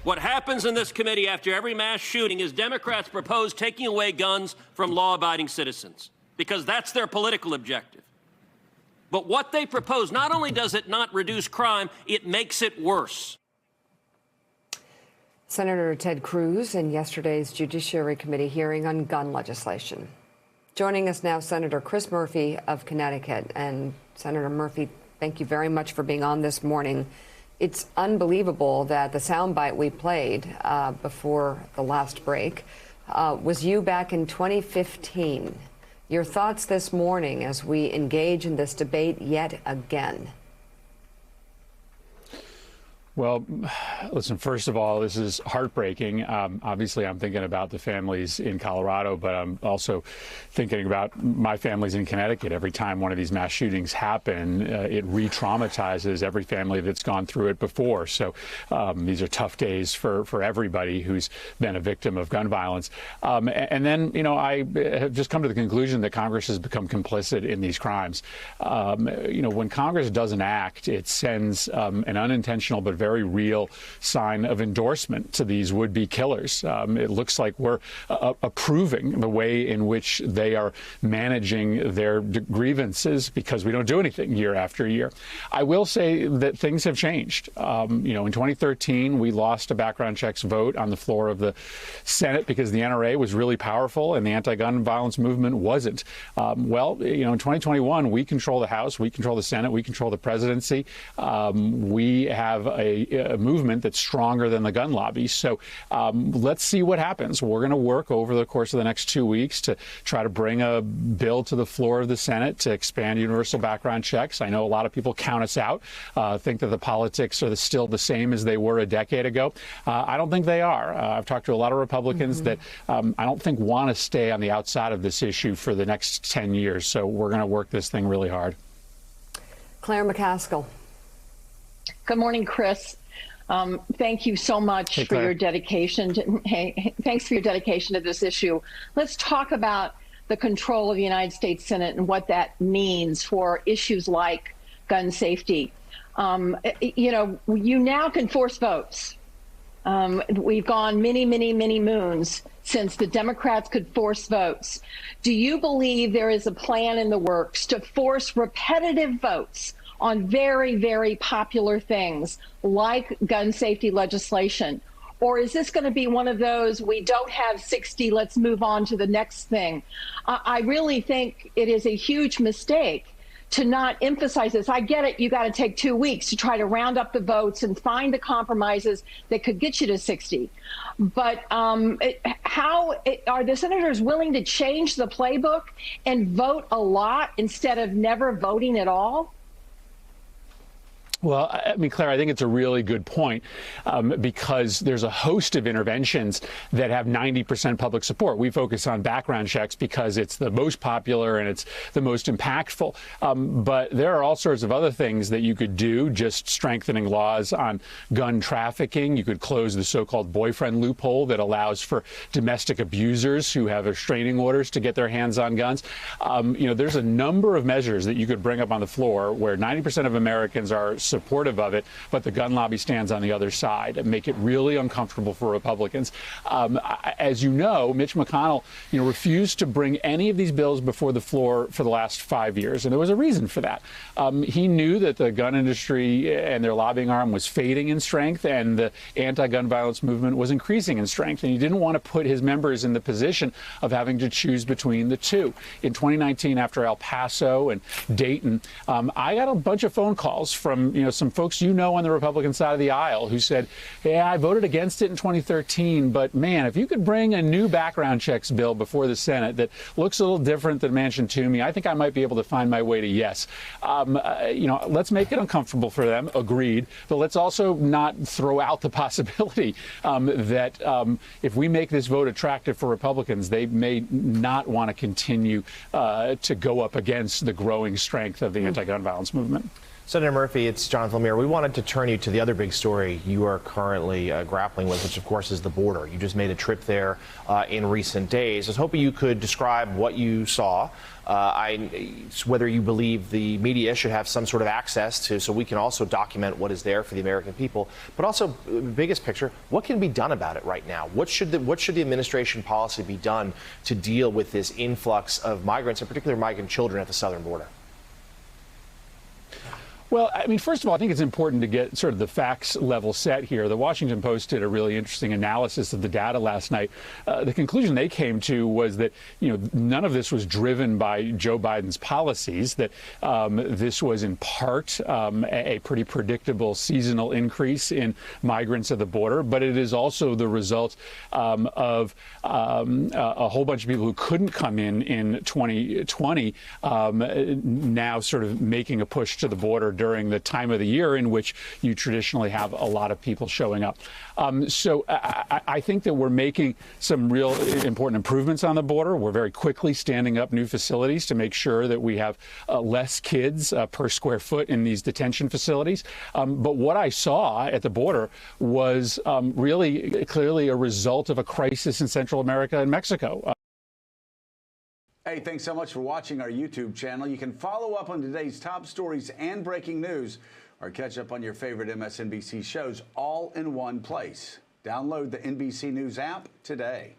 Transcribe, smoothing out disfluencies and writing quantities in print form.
What happens in this committee after every mass shooting is Democrats propose taking away guns from law-abiding citizens, because that's their political objective. But what they propose, not only does it not reduce crime, it makes it worse. Senator Ted Cruz in yesterday's Judiciary Committee hearing on gun legislation. Joining us now, Senator Chris Murphy of Connecticut. And Senator Murphy, thank you very much for being on this morning. It's unbelievable that the soundbite we played before the last break was you back in 2015. Your thoughts this morning as we engage in this debate yet again? Well, listen, first of all, this is heartbreaking. Obviously, I'm thinking about the families in Colorado, but I'm also thinking about my families in Connecticut. Every time one of these mass shootings happen, it re-traumatizes every family that's gone through it before. So these are tough days for everybody who's been a victim of gun violence. And then, you know, I have just come to the conclusion that Congress has become complicit in these crimes. You know, when Congress doesn't act, it sends an unintentional but very real sign of endorsement to these would-be killers. It looks like we're approving the way in which they are managing their grievances because we don't do anything year after year. I will say that things have changed. You know, in 2013, we lost a background checks vote on the floor of the Senate because the NRA was really powerful and the anti-gun violence movement wasn't. Well, you know, in 2021, we control the House, we control the Senate, we control the presidency. We have a movement that's stronger than the gun lobby. So let's see what happens. We're going to work over the course of the next 2 weeks to try to bring a bill to the floor of the Senate to expand universal background checks. I know a lot of people count us out, think that the politics are still the same as they were a decade ago. I don't think they are. I've talked to a lot of Republicans that I don't think want to stay on the outside of this issue for the next 10 years. So we're going to work this thing really hard. Claire McCaskill. Good morning, Chris. Thank you so much for your dedication. Thanks for your dedication to this issue. Let's talk about the control of the United States Senate and what that means for issues like gun safety. You know, you now can force votes. We've gone many moons since the Democrats could force votes. Do you believe there is a plan in the works to force repetitive votes on very popular things like gun safety legislation? Or is this going to be one of those, we don't have 60, let's move on to the next thing? I really think it is a huge mistake to not emphasize this. I get it, you got to take 2 weeks to try to round up the votes and find the compromises that could get you to 60. But how are the senators willing to change the playbook and vote a lot instead of never voting at all? Well, I mean, Claire, I think it's a really good point because there's a host of interventions that have 90% public support. We focus on background checks because it's the most popular and it's the most impactful. But there are all sorts of other things that you could do, just strengthening laws on gun trafficking. You could close the so-called boyfriend loophole that allows for domestic abusers who have restraining orders to get their hands on guns. You know, there's a number of measures that you could bring up on the floor where 90% of Americans are supportive of it, but the gun lobby stands on the other side and make it really uncomfortable for Republicans. As you know, Mitch McConnell, you know, refused to bring any of these bills before the floor for the last 5 years, and there was a reason for that. He knew that the gun industry and their lobbying arm was fading in strength, and the anti-gun violence movement was increasing in strength, and he didn't want to put his members in the position of having to choose between the two. In 2019, after El Paso and Dayton, I got a bunch of phone calls from some folks on the Republican side of the aisle who said, yeah, I voted against it in 2013, but man, if you could bring a new background checks bill before the Senate that looks a little different than Manchin-Toomey, I think I might be able to find my way to yes. Let's make it uncomfortable for them, agreed, but let's also not throw out the possibility that if we make this vote attractive for Republicans, they may not want to continue to go up against the growing strength of the anti-gun violence movement. Senator Murphy, it's Jonathan Lemire. We wanted to turn you to the other big story you are currently grappling with, which, of course, is the border. You just made a trip there in recent days. I was hoping you could describe what you saw, whether you believe the media should have some sort of access to, so we can also document what is there for the American people. But also, biggest picture, what can be done about it right now? What should the administration policy be done to deal with this influx of migrants, in particular migrant children at the southern border? Well, I mean, first of all, I think it's important to get sort of the facts level set here. The Washington Post did a really interesting analysis of the data last night. The conclusion they came to was that, none of this was driven by Joe Biden's policies, that this was in part a pretty predictable seasonal increase in migrants at the border, but it is also the result of a whole bunch of people who couldn't come in 2020 now sort of making a push to the border during the time of the year in which you traditionally have a lot of people showing up. So I think that we're making some real important improvements on the border. We're very quickly standing up new facilities to make sure that we have less kids per square foot in these detention facilities. But what I saw at the border was really clearly a result of a crisis in Central America and Mexico. Hey, thanks so much for watching our YouTube channel. You can follow up on today's top stories and breaking news, or catch up on your favorite MSNBC shows all in one place. Download the NBC News app today.